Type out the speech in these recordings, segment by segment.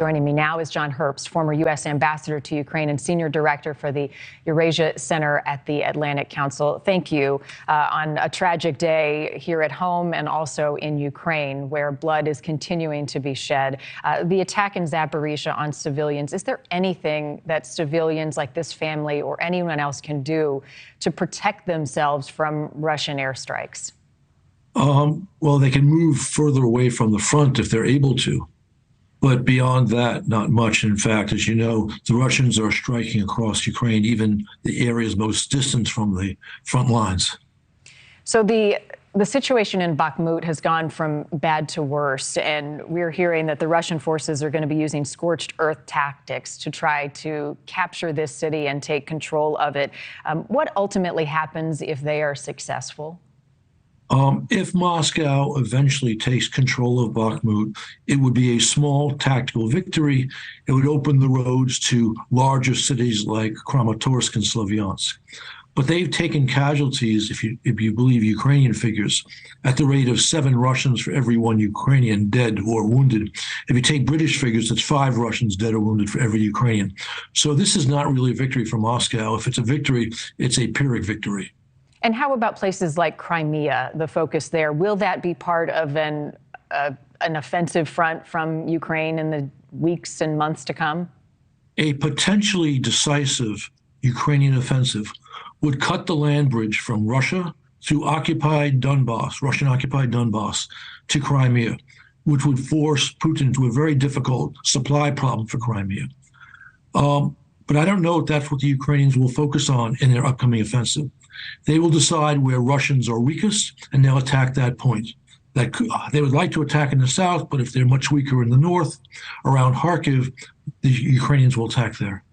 Joining me now is John Herbst, former U.S. ambassador to Ukraine and senior director for the Eurasia Center at the Atlantic Council. Thank you. On a tragic day here at home and also in Ukraine, where blood is continuing to be shed. The attack in Zaporizhzhia on civilians, is there anything that civilians like this family or anyone else can do to protect themselves from Russian airstrikes? Well, they can move further away from the front if they're able to. But beyond that, not much. In fact, as you know, the Russians are striking across Ukraine, even the areas most distant from the front lines. So the situation in Bakhmut has gone from bad to worse, and we're hearing that the Russian forces are going to be using scorched earth tactics to try to capture this city and take control of it. What ultimately happens if they are successful? If Moscow eventually takes control of Bakhmut, it would be a small tactical victory. It would open the roads to larger cities like Kramatorsk and Slavyansk. But they've taken casualties, if you believe Ukrainian figures, at the rate of 7 Russians for every 1 Ukrainian dead or wounded. If you take British figures, it's 5 Russians dead or wounded for every Ukrainian. So this is not really a victory for Moscow. If it's a victory, it's a Pyrrhic victory. And how about places like Crimea, the focus there? Will that be part of an offensive front from Ukraine in the weeks and months to come? A potentially decisive Ukrainian offensive would cut the land bridge from Russia to occupied Donbass, Russian-occupied Donbass, to Crimea, which would force Putin into a very difficult supply problem for Crimea. But I don't know if that's what the Ukrainians will focus on in their upcoming offensive. They will decide where Russians are weakest, and they'll attack that point. They would like to attack in the south, but if they're much weaker in the north, around Kharkiv, the Ukrainians will attack there.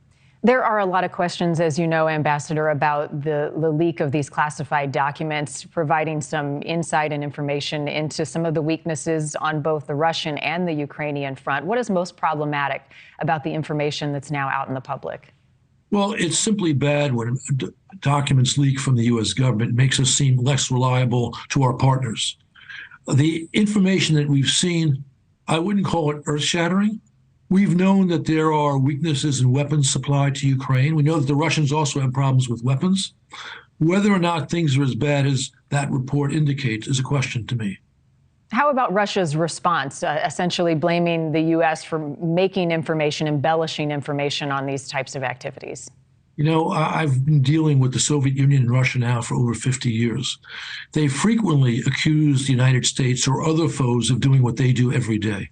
There are a lot of questions, as you know, Ambassador, about the leak of these classified documents, providing some insight and information into some of the weaknesses on both the Russian and the Ukrainian front. What is most problematic about the information that's now out in the public? Well, it's simply bad when documents leak from the U.S. government. It makes us seem less reliable to our partners. The information that we've seen, I wouldn't call it earth-shattering. We've known that there are weaknesses in weapons supply to Ukraine. We know that the Russians also have problems with weapons. Whether or not things are as bad as that report indicates is a question to me. How about Russia's response, essentially blaming the U.S. for making information, embellishing information on these types of activities? You know, I've been dealing with the Soviet Union and Russia now for over 50 years. They frequently accuse the United States or other foes of doing what they do every day.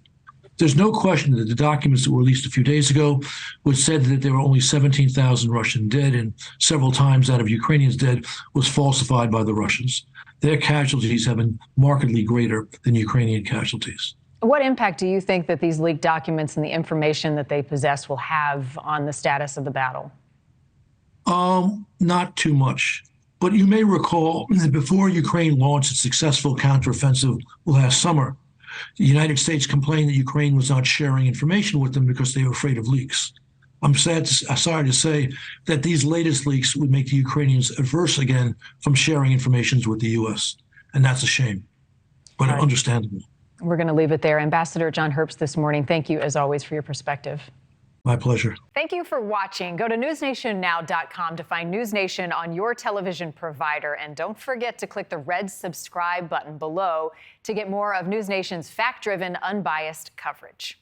There's no question that the documents that were released a few days ago, which said that there were only 17,000 Russian dead and several times that of Ukrainians dead, was falsified by the Russians. Their casualties have been markedly greater than Ukrainian casualties. What impact do you think that these leaked documents and the information that they possess will have on the status of the battle? Not too much. But you may recall that before Ukraine launched its successful counteroffensive last summer, the United States complained that Ukraine was not sharing information with them because they were afraid of leaks. I'm sorry to say that these latest leaks would make the Ukrainians averse again from sharing information with the U.S., and that's a shame, but understandable. We're going to leave it there. Ambassador John Herbst this morning, thank you, as always, for your perspective. My pleasure. Thank you for watching. Go to newsnationnow.com to find NewsNation on your television provider. And don't forget to click the red subscribe button below to get more of NewsNation's fact-driven, unbiased coverage.